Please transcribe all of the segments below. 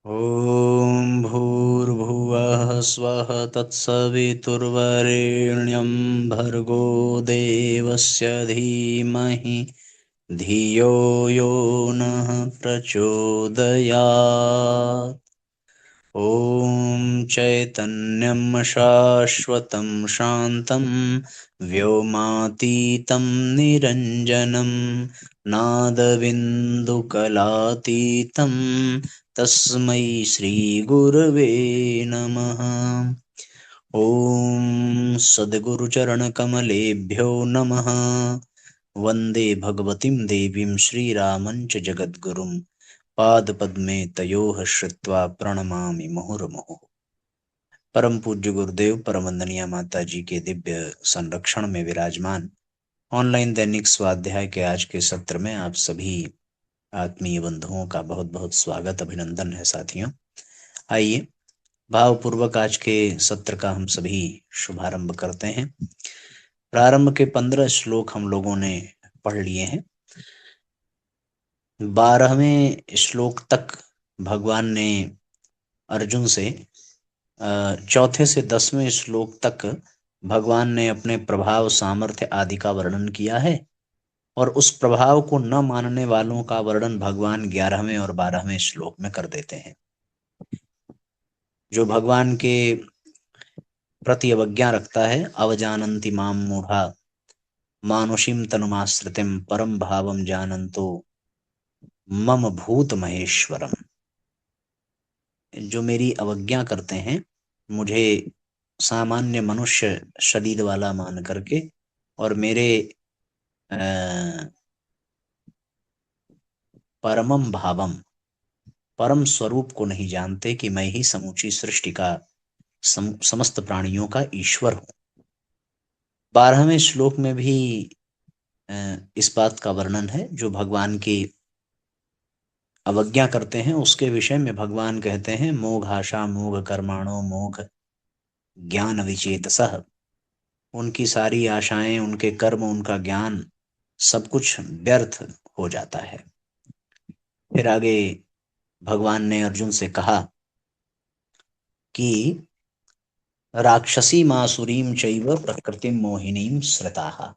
ॐ भूर्भुवः स्वः तत्सवितुर्वरेण्यं भर्गो देवस्य धीमहि धियो यो नः प्रचोदयात्। ॐ चैतन्यं शाश्वतं शान्तं व्योमातीतं निरञ्जनं नादबिन्दुकलातीतं तस्मै श्रीगुरवे नमः। ॐ सद्गुरुचरणकमलेभ्यो नमः। वन्दे भगवतीं देवीं श्रीरामञ्च जगद्गुरुं पादपद्मे तयोः श्रुत्वा प्रणमामि मुहुर्मुहुः। परम पूज्य गुरुदेव परम वंदनीय माता जी के दिव्य संरक्षण में विराजमान ऑनलाइन दैनिक स्वाध्याय के आज के सत्र में आप सभी आत्मीय बंधुओं का बहुत बहुत स्वागत अभिनंदन है। साथियों, आइए भावपूर्वक आज के सत्र का हम सभी शुभारंभ करते हैं। प्रारंभ के 15 श्लोक हम लोगों ने पढ़ लिए हैं। 12वें श्लोक तक भगवान ने अर्जुन से, चौथे से 10वें श्लोक तक भगवान ने अपने प्रभाव सामर्थ्य आदि का वर्णन किया है और उस प्रभाव को न मानने वालों का वर्णन भगवान 11वें और 12वें श्लोक में कर देते हैं। जो भगवान के प्रति अवज्ञा रखता है, अवजानन्ति माम मूढ़ा मानुषीम तनुमाश्रितिम परम भावम जानन्तो मम भूत महेश्वरम। जो मेरी अवज्ञा करते हैं, मुझे सामान्य मनुष्य शरीर वाला मान करके और मेरे परमम भावम परम स्वरूप को नहीं जानते कि मैं ही समूची सृष्टि का समस्त प्राणियों का ईश्वर हूं। 12वें श्लोक में भी इस बात का वर्णन है। जो भगवान की अवज्ञा करते हैं उसके विषय में भगवान कहते हैं, मोघ आशा मोघ कर्माणो मोघ ज्ञान विचेतसः। उनकी सारी आशाएं, उनके कर्म, उनका ज्ञान सब कुछ व्यर्थ हो जाता है। फिर आगे भगवान ने अर्जुन से कहा कि राक्षसी मासुरीम चैव प्रकृतिम मोहिनीम श्रिताः।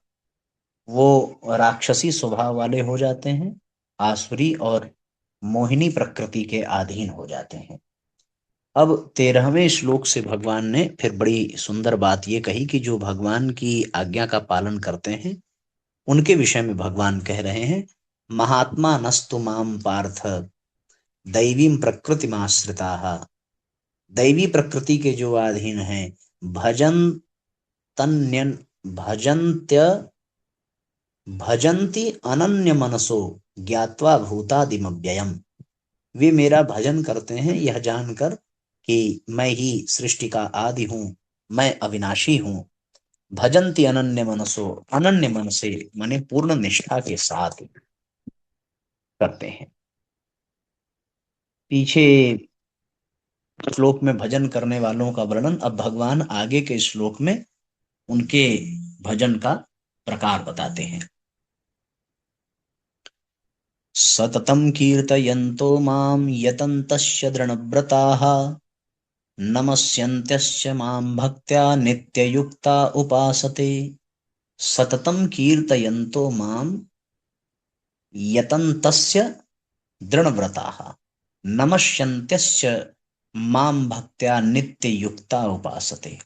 वो राक्षसी स्वभाव वाले हो जाते हैं, आसुरी और मोहिनी प्रकृति के अधीन हो जाते हैं। अब 13वें श्लोक से भगवान ने फिर बड़ी सुंदर बात ये कही कि जो भगवान की आज्ञा का पालन करते हैं उनके विषय में भगवान कह रहे हैं, महात्मा नस्तु माम पार्थ दैवीं प्रकृतिमाश्रिताः। दैवी प्रकृति के जो अधीन हैं, भजन्ति अनन्य मनसो ज्ञात्वा भूतादिमव्ययम्। वे मेरा भजन करते हैं यह जानकर कि मैं ही सृष्टि का आदि हूं, मैं अविनाशी हूं। भजन्ति अनन्य मनसो, अनन्य मन से माने पूर्ण निष्ठा के साथ करते हैं। पीछे श्लोक में भजन करने वालों का वर्णन, अब भगवान आगे के श्लोक में उनके भजन का प्रकार बताते हैं। सततं कीर्तयन्तो मां यतन्तश्च दृढव्रताः नमस्यन्त्यश्च मां भक्त्या नित्ययुक्ता उपासते। सततं कीर्तयन्तो मां यतन्तस्य दृढव्रताः नमस्यन्त्यश्च मां भक्त्या नित्ययुक्ता उपासते।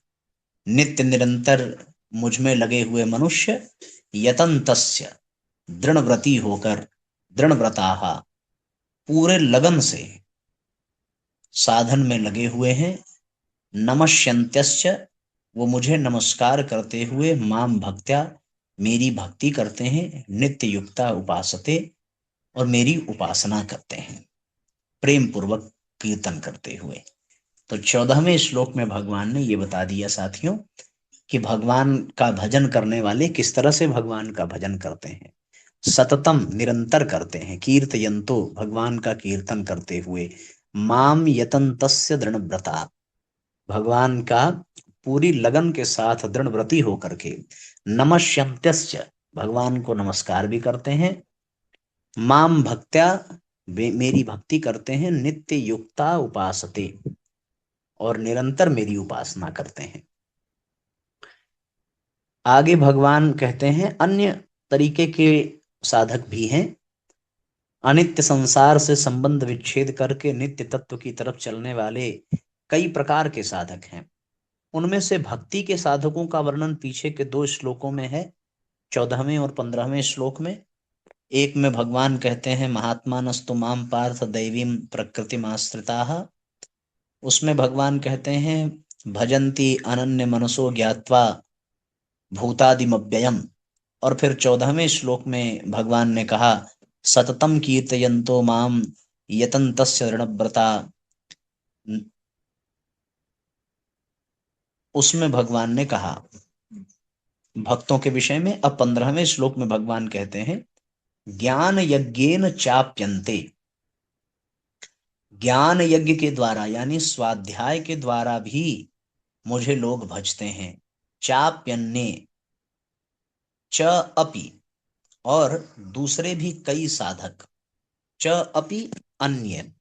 नित्य निरंतर मुझ में लगे हुए मनुष्य, यतन्तस्य दृढ़व्रती होकर, दृढ़व्रताः पूरे लगन से साधन में लगे हुए हैं। नमस्यन्त्यश्च वो मुझे नमस्कार करते हुए, माम भक्त्या मेरी भक्ति करते हैं, नित्य युक्ता उपासते और मेरी उपासना करते हैं, प्रेम पूर्वक कीर्तन करते हुए। तो 14वें श्लोक में भगवान ने ये बता दिया साथियों कि भगवान का भजन करने वाले किस तरह से भगवान का भजन करते हैं। सततम निरंतर करते हैं, कीर्तयन्तो भगवान का कीर्तन करते हुए, माम यतन्तस्य दृढ़व्रता भगवान का पूरी लगन के साथ दृढ़व्रती होकर के, नमस्यन्त्यस्य भगवान को नमस्कार भी करते हैं, माम भक्त्या वे मेरी भक्ति करते हैं, नित्य युक्ता उपासते, और निरंतर मेरी उपासना करते हैं। आगे भगवान कहते हैं अन्य तरीके के साधक भी हैं। अनित्य संसार से संबंध विच्छेद करके नित्य तत्व की तरफ चलने वाले कई प्रकार के साधक हैं। उनमें से भक्ति के साधकों का वर्णन पीछे के 2 श्लोकों में है, 14वें और 15वें श्लोक में। एक में भगवान कहते हैं महात्मानस्तु माम पार्थ दैवीं प्रकृतिमाश्रिताः। उसमें भगवान कहते हैं भजन्ति अनन्य मनसो ज्ञात्वा भूतादिमव्ययम्। और फिर 14वें श्लोक में भगवान ने कहा सततम कीर्तयन्तो माम यतन्तस्य ऋणव्रता। उसमें भगवान ने कहा भक्तों के विषय में। अब 15वें श्लोक में भगवान कहते हैं ज्ञान यज्ञेन चाप्यन्ते, ज्ञान यज्ञ के द्वारा यानी स्वाध्याय के द्वारा भी मुझे लोग भजते हैं। चाप्यन्ने च अपि, और दूसरे भी कई साधक, च अपि अन्य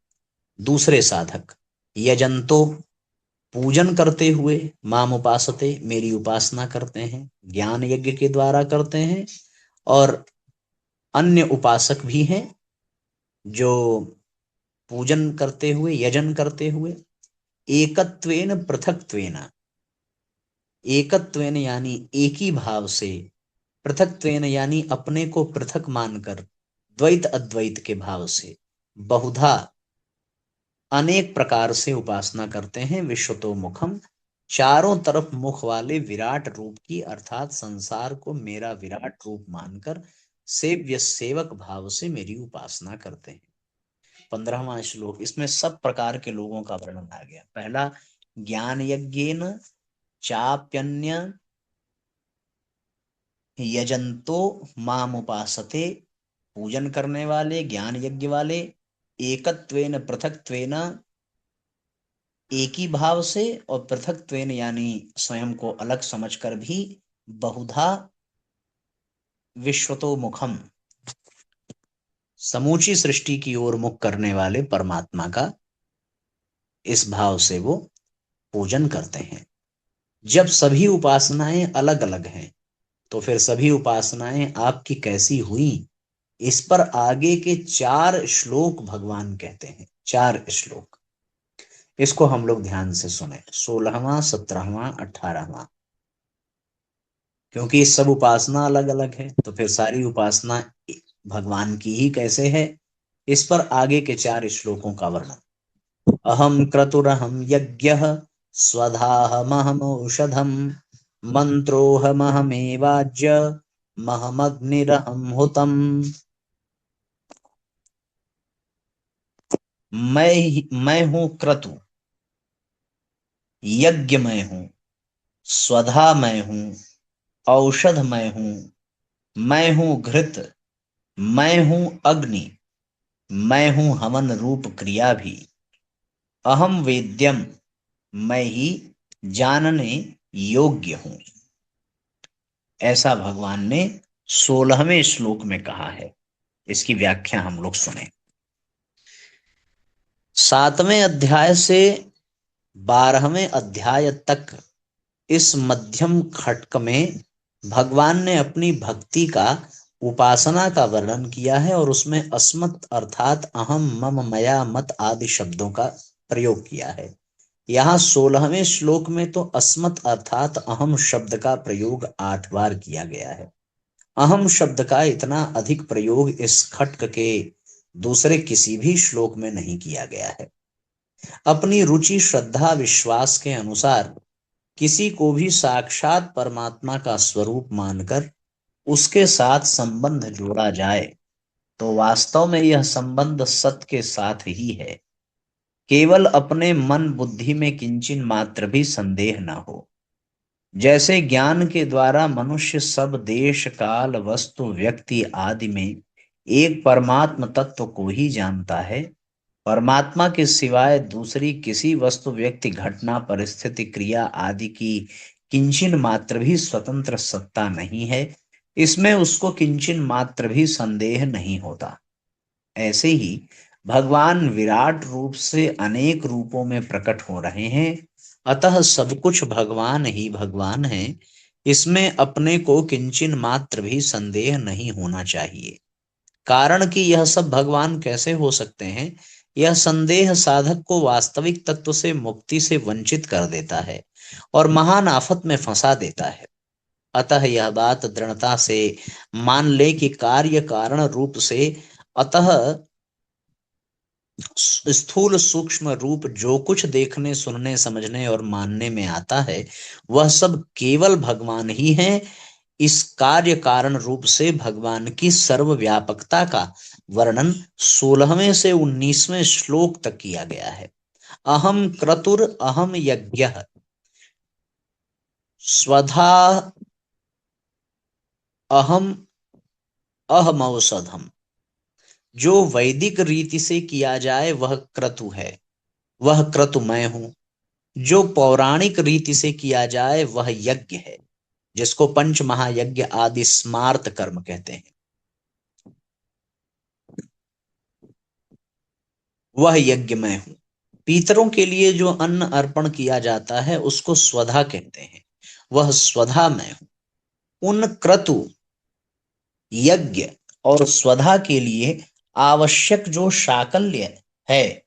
दूसरे साधक, यजंतो पूजन करते हुए, माम उपासते मेरी उपासना करते हैं, ज्ञान यज्ञ के द्वारा करते हैं। और अन्य उपासक भी हैं जो पूजन करते हुए, यजन करते हुए, एकत्वेन पृथक्त्वेन, एकत्वेन यानी एक ही भाव से, पृथक्त्वेन यानी अपने को पृथक मानकर, द्वैत अद्वैत के भाव से, बहुधा अनेक प्रकार से उपासना करते हैं। विश्वतो मुखम, चारों तरफ मुख वाले विराट रूप की, अर्थात संसार को मेरा विराट रूप मानकर सेव्य सेवक भाव से मेरी उपासना करते हैं। 15वां श्लोक, इसमें सब प्रकार के लोगों का वर्णन आ गया। पहला ज्ञान यज्ञेन चाप्यन्य यजंतो माम उपासते, पूजन करने वाले, ज्ञान यज्ञ वाले, एकत्वेन पृथक्त्वेन एक ही भाव से, और पृथक्त्वेन यानी स्वयं को अलग समझकर भी, बहुधा विश्वतो मुखम समूची सृष्टि की ओर मुख करने वाले परमात्मा का इस भाव से वो पूजन करते हैं। जब सभी उपासनाएं अलग अलग हैं तो फिर सभी उपासनाएं आपकी कैसी हुई, इस पर आगे के 4 श्लोक भगवान कहते हैं। 4 श्लोक, इसको हम लोग ध्यान से सुने, 16वां 17वां 18वां, क्योंकि सब उपासना अलग अलग है तो फिर सारी उपासना भगवान की ही कैसे है, इस पर आगे के 4 श्लोकों का वर्णन। अहम क्रतुरहम यज्ञः स्वधाहमहमौषधम् मंत्रोहमहमेवाज्य महमग्निरहम हुतम्। मैं हूं क्रतु, यज्ञ मैं हूं, स्वधा मैं हूं, औषध मैं हूं घृत, मैं हूं अग्नि, मैं हूं हवन रूप क्रिया भी। अहम वेद्यम, मैं ही जानने योग्य हूं। ऐसा भगवान ने 16वें श्लोक में कहा है। इसकी व्याख्या हम लोग सुने। 7वें अध्याय से 12वें अध्याय तक इस मध्यम खटक में भगवान ने अपनी भक्ति का, उपासना का वर्णन किया है, और उसमें अस्मत् अर्थात अहम मम मया मत आदि शब्दों का प्रयोग किया है। यहाँ 16वें श्लोक में तो अस्मत् अर्थात अहम शब्द का प्रयोग 8 बार किया गया है। अहम शब्द का इतना अधिक प्रयोग इस खटक के दूसरे किसी भी श्लोक में नहीं किया गया है। अपनी रुचि, श्रद्धा, विश्वास के अनुसार किसी को भी साक्षात परमात्मा का स्वरूप मानकर उसके साथ संबंध जोड़ा जाए तो वास्तव में यह संबंध सत्य के साथ ही है। केवल अपने मन बुद्धि में किंचिन मात्र भी संदेह न हो। जैसे ज्ञान के द्वारा मनुष्य सब देश काल वस्तु व्यक्ति आदि में एक परमात्म तत्व को ही जानता है, परमात्मा के सिवाय दूसरी किसी वस्तु व्यक्ति घटना परिस्थिति क्रिया आदि की किंचिन मात्र भी स्वतंत्र सत्ता नहीं है, इसमें उसको किंचिन मात्र भी संदेह नहीं होता। ऐसे ही भगवान विराट रूप से अनेक रूपों में प्रकट हो रहे हैं, अतः सब कुछ भगवान ही भगवान है, इसमें अपने को किंचिन मात्र भी संदेह नहीं होना चाहिए। कारण कि यह सब भगवान कैसे हो सकते हैं, यह संदेह साधक को वास्तविक तत्व से मुक्ति से वंचित कर देता है और महान आफत में फंसा देता है। अतः यह बात दृढ़ता से मान ले कि कार्य कारण रूप से, अतः स्थूल सूक्ष्म रूप जो कुछ देखने सुनने समझने और मानने में आता है, वह सब केवल भगवान ही है। इस कार्य कारण रूप से भगवान की सर्वव्यापकता का वर्णन 16वें से 19वें श्लोक तक किया गया है। अहम क्रतुर अहम यज्ञः स्वधा अहम अहमौषधम। जो वैदिक रीति से किया जाए वह क्रतु है, वह क्रतु मैं हूं। जो पौराणिक रीति से किया जाए वह यज्ञ है, जिसको पंच महायज्ञ आदि स्मार्त कर्म कहते हैं, वह यज्ञ मैं हूं। पितरों के लिए जो अन्न अर्पण किया जाता है उसको स्वधा कहते हैं, वह स्वधा मैं हूं। उन क्रतु, यज्ञ और स्वधा के लिए आवश्यक जो शाकल्य है,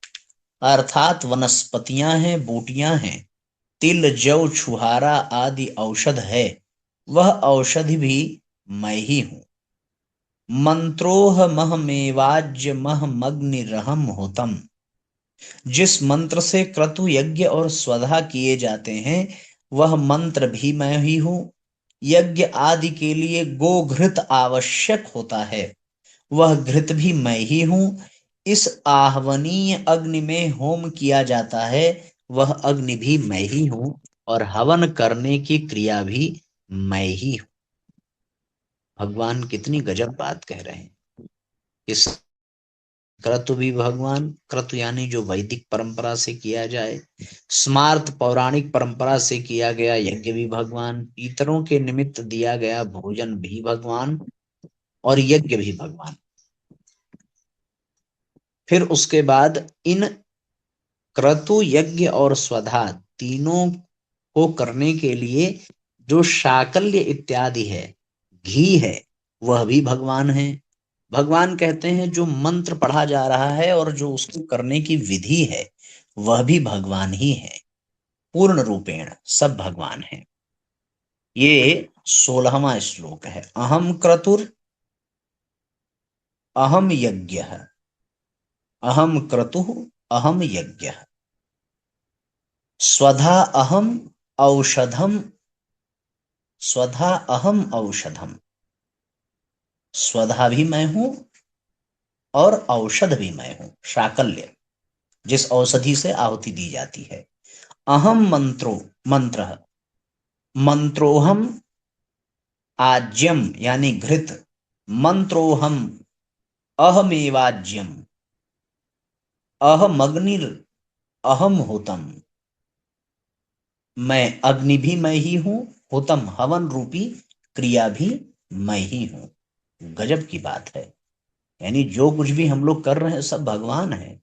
अर्थात वनस्पतियां हैं, बूटियां हैं, तिल जौ छुहारा आदि औषध है, वह औषधि भी मैं ही हूं। मंत्रोह महमेवाज्य महमग्निरहम होतम। जिस मंत्र से क्रतु यज्ञ और स्वधा किए जाते हैं वह मंत्र भी मैं ही हूं। यज्ञ आदि के लिए गोघृत आवश्यक होता है, वह घृत भी मैं ही हूं। इस आहवनीय अग्नि में होम किया जाता है, वह अग्नि भी मैं ही हूं, और हवन करने की क्रिया भी मैं ही हूं। भगवान कितनी गजब बात कह रहे हैं। इस क्रतु भी भगवान, क्रतु यानी जो वैदिक परंपरा से किया जाए, स्मार्त पौराणिक परंपरा से किया गया यज्ञ भी भगवान, पितरों के निमित्त दिया गया भोजन भी भगवान, और यज्ञ भी भगवान। फिर उसके बाद इन क्रतु यज्ञ और स्वधा तीनों को करने के लिए जो शाकल्य इत्यादि है, घी है, वह भी भगवान है। भगवान कहते हैं जो मंत्र पढ़ा जा रहा है और जो उसको करने की विधि है वह भी भगवान ही है। पूर्ण रूपेण सब भगवान है। ये 16वां श्लोक है। अहम क्रतुर अहम यज्ञ, अहम क्रतु अहम यज्ञ, स्वधा अहम औषधम, स्वधा अहम औषधम। स्वधा भी मैं हूं और औषध भी मैं हूं, शाकल्य जिस औषधि से आहुति दी जाती है। अहम मंत्रो, मंत्र, मंत्रोहम आज्यम यानी घृत, मंत्रोहम अहमेवाज्यम, अहमग्निर अहम होतम। मैं अग्नि भी मैं ही हूं, होतम हवन रूपी क्रिया भी मैं ही हूं। गजब की बात है। यानी जो कुछ भी हम लोग कर रहे हैं सब भगवान है।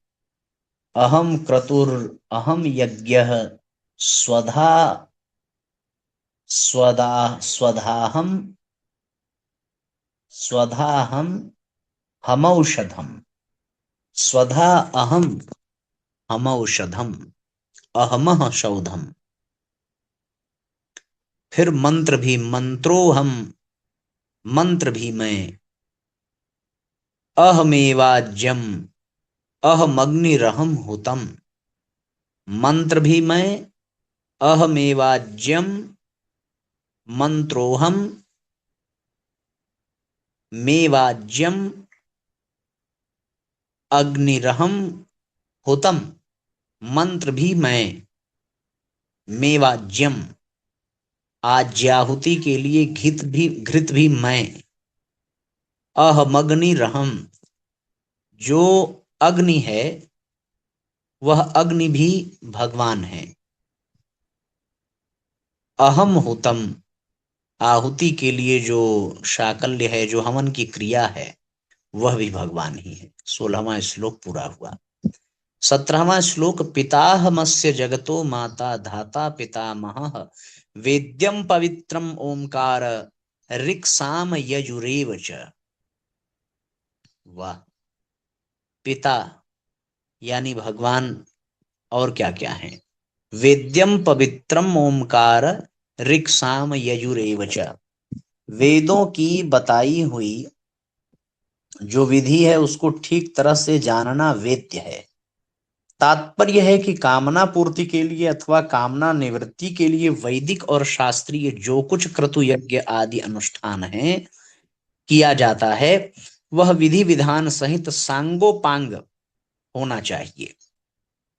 अहम क्रतुर अहम यज्ञ स्वधा स्वदा स्वधाहम स्वधाहम हमौषधम, स्वधा अहम हमौषधम अहमः शौधम। फिर मंत्र भी, मंत्रोहम, मंत्र भी मैं, अहमेवाज्यम अहमग्निरहम होतम। मंत्र भी मैं, अहमेवाज्यम मंत्रोहम मेवाज्यम अग्निरहम होतम। मंत्र भी मैं, मेवाज्यम आज्याहुति के लिए घृत भी मैं, अहमग्निरहम जो अग्नि है वह अग्नि भी भगवान है। अहम होतम आहुति के लिए जो शाकल्य है, जो हवन की क्रिया है, वह भी भगवान ही है। 16वां श्लोक पूरा हुआ। 17वां श्लोक, पिताहमस्य जगतो माता धाता पितामहः वेद्यम पवित्रम ओंकार ऋक्साम यजुरेव च। वाह। पिता यानी भगवान, और क्या क्या है? वेद्यम पवित्रम ओंकार ऋक्साम यजुरेव च। वेदों की बताई हुई जो विधि है उसको ठीक तरह से जानना वेद्य है। तात्पर्य है कि कामना पूर्ति के लिए अथवा कामना निवृत्ति के लिए वैदिक और शास्त्रीय जो कुछ क्रतु यज्ञ आदि अनुष्ठान है किया जाता है, वह विधि विधान सहित सांगोपांग होना चाहिए।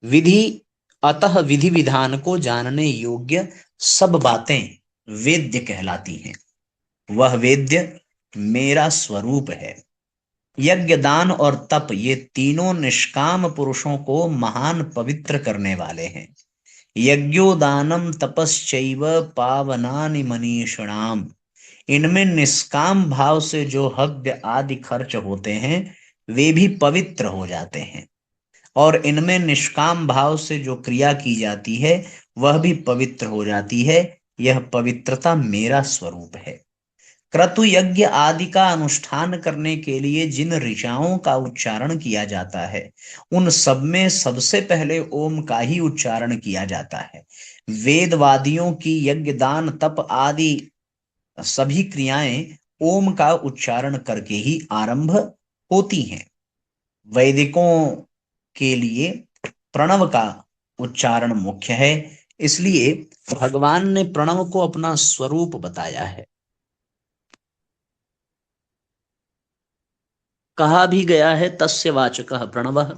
विधि अतः विधि विधान को जानने योग्य सब बातें वेद्य कहलाती हैं। वह वेद्य मेरा स्वरूप है। यज्ञ दान और तप ये तीनों निष्काम पुरुषों को महान पवित्र करने वाले हैं। यज्ञोदानम तपश्चैव पावनानि मनीषिणाम। इनमें निष्काम भाव से जो हव्य आदि खर्च होते हैं वे भी पवित्र हो जाते हैं, और इनमें निष्काम भाव से जो क्रिया की जाती है वह भी पवित्र हो जाती है। यह पवित्रता मेरा स्वरूप है। क्रतु यज्ञ आदि का अनुष्ठान करने के लिए जिन ऋचाओं का उच्चारण किया जाता है उन सब में सबसे पहले ओम का ही उच्चारण किया जाता है। वेदवादियों की यज्ञ दान तप आदि सभी क्रियाएं ओम का उच्चारण करके ही आरंभ होती हैं। वैदिकों के लिए प्रणव का उच्चारण मुख्य है, इसलिए भगवान ने प्रणव को अपना स्वरूप बताया है। कहा भी गया है तस्य वाचकः प्रणवः।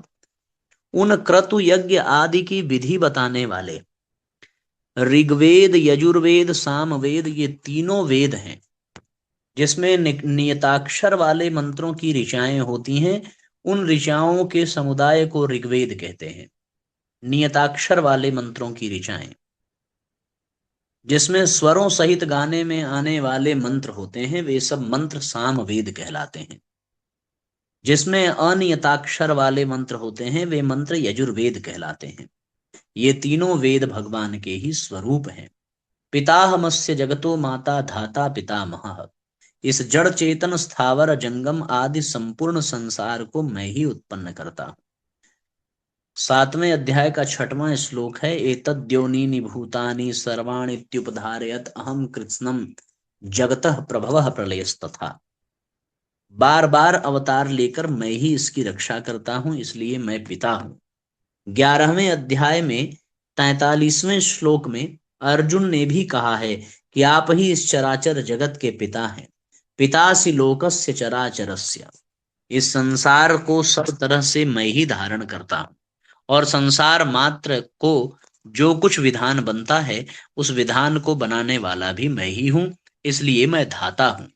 उन क्रतु यज्ञ आदि की विधि बताने वाले ऋग्वेद यजुर्वेद सामवेद ये तीनों वेद हैं, जिसमें नियताक्षर वाले मंत्रों की ऋचाएं होती हैं। उन ऋचाओं के समुदाय को ऋग्वेद कहते हैं। नियताक्षर वाले मंत्रों की ऋचाएं, जिसमें स्वरों सहित गाने में आने वाले मंत्र होते हैं, वे सब मंत्र सामवेद कहलाते हैं। जिसमें अनियताक्षर वाले मंत्र होते हैं वे मंत्र यजुर्वेद कहलाते हैं। ये तीनों वेद भगवान के ही स्वरूप हैं। पिताहमस्य जगतो माता धाता पितामहः। इस जड़ चेतन स्थावर जंगम आदि संपूर्ण संसार को मैं ही उत्पन्न करता हूं। 7वें अध्याय का 6वां श्लोक है, एतद्योनीनि भूतानि सर्वाणीत्युपधारयत अहम कृत्स्नम जगतः प्रभवः प्रलयस्तथा। बार बार अवतार लेकर मैं ही इसकी रक्षा करता हूं, इसलिए मैं पिता हूं। 11वें अध्याय में 43वें श्लोक में अर्जुन ने भी कहा है कि आप ही इस चराचर जगत के पिता हैं। पितासि लोकस्य चराचरस्य। इस संसार को सब तरह से मैं ही धारण करता हूं, और संसार मात्र को जो कुछ विधान बनता है उस विधान को बनाने वाला भी मैं ही हूं, इसलिए मैं धाता हूं।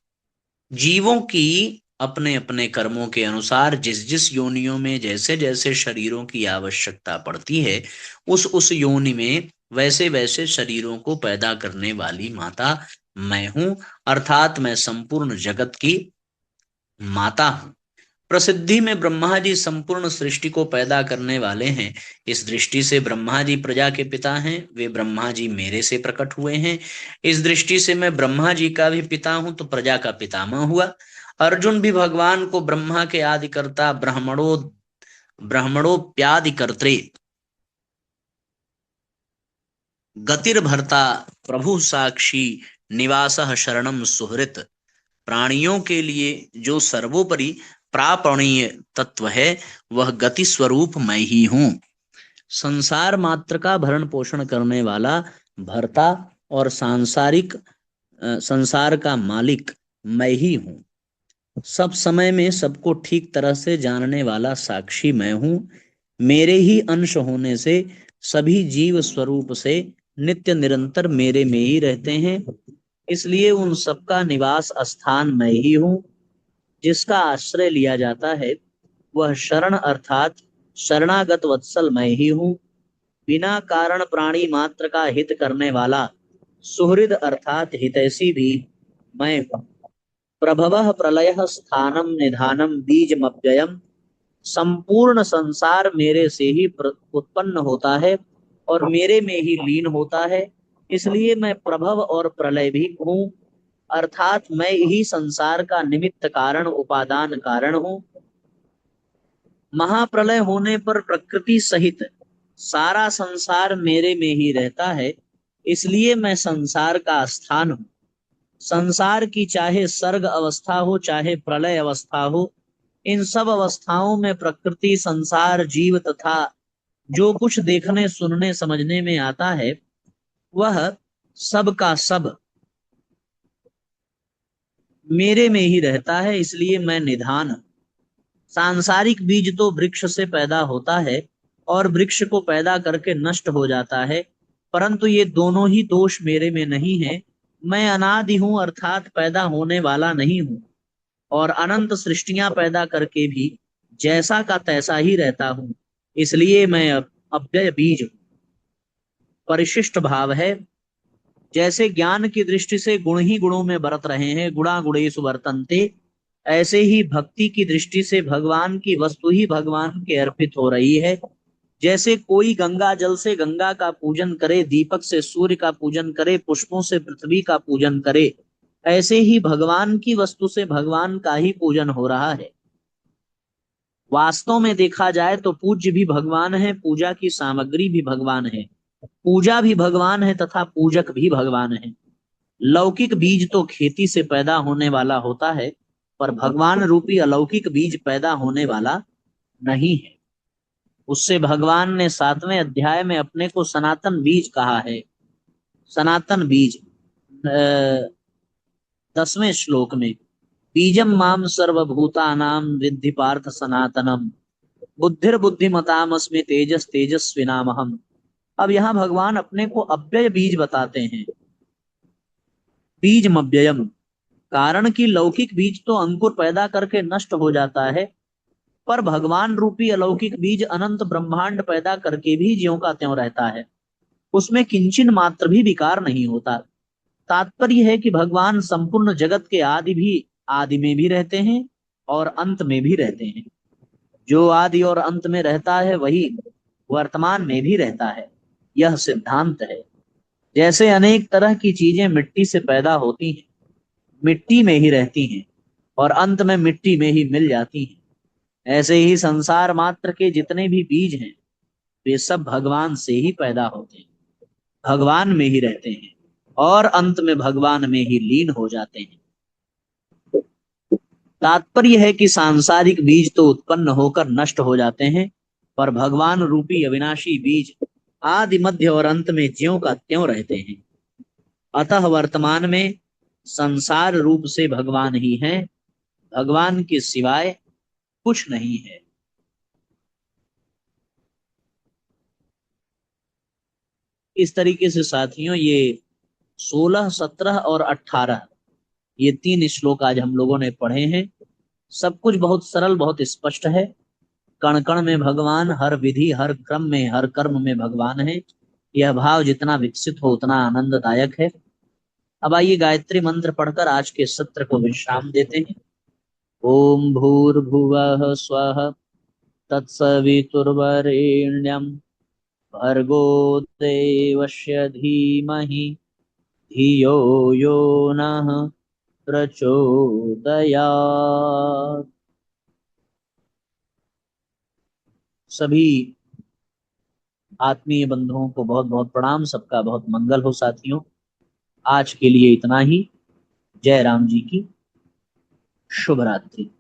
जीवों की अपने अपने कर्मों के अनुसार जिस जिस योनियों में जैसे जैसे शरीरों की आवश्यकता पड़ती है उस योनि में वैसे वैसे शरीरों को पैदा करने वाली माता मैं हूं, अर्थात मैं संपूर्ण जगत की माता हूं। प्रसिद्धि में ब्रह्मा जी संपूर्ण सृष्टि को पैदा करने वाले हैं। इस दृष्टि से ब्रह्मा जी प्रजा के पिता हैं। वे ब्रह्मा जी मेरे से प्रकट हुए हैं। इस दृष्टि से मैं ब्रह्मा जी का भी पिता हूं तो प्रजा का पितामह हुआ। अर्जुन भी भगवान को ब्रह्मा के आदिकर्ता ब्रह्मणोप्यादिकर्त्रे गतिर्भर्ता प्रभु साक्षी निवासः शरणम सुहृत। प्राणियों के लिए जो सर्वोपरि प्रापणीय तत्व है वह गति स्वरूप मैं ही हूं। संसार मात्र का भरण पोषण करने वाला भर्ता और संसार का मालिक मैं ही हूं। सब समय में सबको ठीक तरह से जानने वाला साक्षी मैं हूं। मेरे ही अंश होने से सभी जीव स्वरूप से नित्य निरंतर मेरे में ही रहते हैं, इसलिए उन सबका निवास स्थान मैं ही हूं। जिसका आश्रय लिया जाता है वह शरण अर्थात शरणागत वत्सल मैं ही हूं। बिना कारण प्राणी मात्र का हित करने वाला सुहृद अर्थात हितैषी भी मैं हूं। प्रभवः प्रलयः स्थानम निधानम बीजमव्ययम्। संपूर्ण संसार मेरे से ही उत्पन्न होता है और मेरे में ही लीन होता है। इसलिए मैं प्रभव और प्रलय भी हूँ, अर्थात मैं ही संसार का निमित्त कारण उपादान कारण हूँ। महाप्रलय होने पर प्रकृति सहित सारा संसार मेरे में ही रहता है, इसलिए मैं संसार का स्थान हूँ। संसार की चाहे सर्ग अवस्था हो चाहे प्रलय अवस्था हो, इन सब अवस्थाओं में प्रकृति, संसार, जीव तथा जो कुछ देखने सुनने समझने में आता है वह सब का सब मेरे में ही रहता है, इसलिए मैं निधान हूं। सांसारिक बीज तो वृक्ष से पैदा होता है और वृक्ष को पैदा करके नष्ट हो जाता है, परंतु ये दोनों ही दोष मेरे में नहीं है। मैं अनादि हूं, अर्थात पैदा होने वाला नहीं हूं, और अनंत सृष्टियां पैदा करके भी जैसा का तैसा ही रहता हूं, इसलिए मैं अव्यय बीज हूं। परिशिष्ट भाव है। जैसे ज्ञान की दृष्टि से गुण ही गुणों में बरत रहे हैं, गुणा गुणेषु वर्तन्ते, ऐसे ही भक्ति की दृष्टि से भगवान की वस्तु ही भगवान के अर्पित हो रही है। जैसे कोई गंगा जल से गंगा का पूजन करे, दीपक से सूर्य का पूजन करे, पुष्पों से पृथ्वी का पूजन करे, ऐसे ही भगवान की वस्तु से भगवान का ही पूजन हो रहा है। वास्तव में देखा जाए तो पूज्य भी भगवान है, पूजा की सामग्री भी भगवान है, पूजा भी भगवान है तथा पूजक भी भगवान है। लौकिक बीज तो खेती से पैदा होने वाला होता है, पर भगवान रूपी अलौकिक बीज पैदा होने वाला नहीं है। उससे भगवान ने 7वें अध्याय में अपने को सनातन बीज कहा है। सनातन बीज 10वें श्लोक में, बीजम माम सर्वभूतानां विद्धि पार्थ सनातनम, बुद्धिर बुद्धिमतामस्मि तेजस तेजस्विनामहम। अब यहाँ भगवान अपने को अव्यय बीज बताते हैं। बीज अव्ययम, कारण कि लौकिक बीज तो अंकुर पैदा करके नष्ट हो जाता है, पर भगवान रूपी अलौकिक बीज अनंत ब्रह्मांड पैदा करके भी ज्यों का त्यों रहता है, उसमें किंचन मात्र भी विकार नहीं होता। तात्पर्य है कि भगवान संपूर्ण जगत के आदि में भी रहते हैं और अंत में भी रहते हैं। जो आदि और अंत में रहता है वही वर्तमान में भी रहता है, यह सिद्धांत है। जैसे अनेक तरह की चीजें मिट्टी से पैदा होती हैं, मिट्टी में ही रहती हैं और अंत में मिट्टी में ही मिल जाती हैं, ऐसे ही संसार मात्र के जितने भी बीज हैं वे सब भगवान से ही पैदा होते हैं, भगवान में ही रहते हैं और अंत में भगवान में ही लीन हो जाते हैं। तात्पर्य है कि सांसारिक बीज तो उत्पन्न होकर नष्ट हो जाते हैं, पर भगवान रूपी अविनाशी बीज आदि मध्य और अंत में ज्यों का त्यों रहते हैं। अतः वर्तमान में संसार रूप से भगवान ही हैं, भगवान के सिवाय कुछ नहीं है। इस तरीके से साथियों ये 16, 17 और 18 ये 3 श्लोक आज हम लोगों ने पढ़े हैं। सब कुछ बहुत सरल, बहुत स्पष्ट है। कण कण में भगवान, हर विधि हर क्रम में हर कर्म में भगवान है। यह भाव जितना विकसित हो उतना आनंददायक है। अब आइए गायत्री मंत्र पढ़कर आज के सत्र को विश्राम देते हैं। ओम भूर्भुवः स्वः तत्सवितुर्वरेण्यं भर्गो देवस्य धीमहि धियो यो नः प्रचोदयात्। सभी आत्मीय बंधुओं को बहुत बहुत प्रणाम, सबका बहुत मंगल हो साथियों। आज के लिए इतना ही। जय राम जी की शुभ रात्रि।